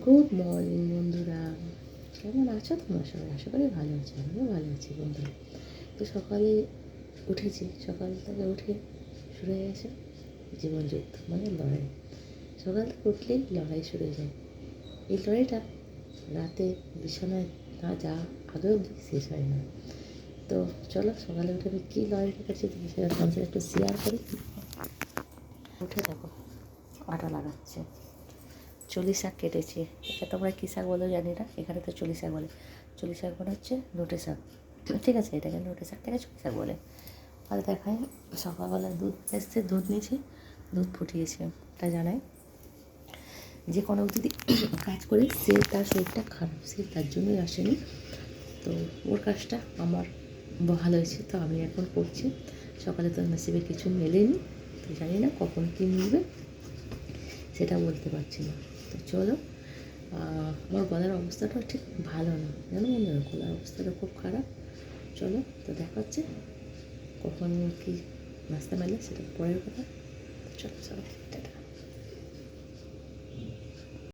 Good morning বন্ধুরা, কেমন আছো তোমরা সবাই? আশা করি ভালো আছো, আমিও ভালো আছি বন্ধুরা। তো সকালে উঠেছি, সকাল থেকে উঠে শুরু হয়ে গেছে জীবনযুদ্ধ, মানে লড়াই। সকাল থেকে উঠলেই লড়াই শুরু হয়ে যায়। এই লড়াইটা রাতে বিছানায় না যা আগে অবধি শেষ হয় না। তো চলো সকালে উঠে আমি কী লড়াইটা করছি তুমি সেটা তোমার সাথে একটু শেয়ার করি। উঠে দেখো আটা লাগাচ্ছে, চলি শাক কেটেছে। এটা তোমরা কী শাক বলো জানি না, এখানে তো চলি শাক বলে। চলি শাক মানে হচ্ছে নোটে শাক, ঠিক আছে? এটাকে নোটে শাকটাকে চলি শাক বলে। আর দেখায় সকালবেলা দুধ এসছে, দুধ নিয়েছে, দুধ ফুটিয়েছে। এটা জানায় যে কোনো যদি কাজ করে সে তার শরীরটা খারাপ, সে তার জন্যই আসেনি। তো ওর কাজটা আমার ভালো হয়েছে, তো আমি এখন করছি। সকালে তো নসিবে কিছু মেলেনি, তো জানি না কখন কী মিলবে সেটা বলতে পারছি না। তো চলো, আমার গলার অবস্থাটা ঠিক ভালো না, জানো বন্ধুরা, গলার অবস্থাটা খুব খারাপ। চলো, তো দেখা হচ্ছে কখন কী নাস্তা মেলে সেটা পরের কথা। চলো সবাই টাটা।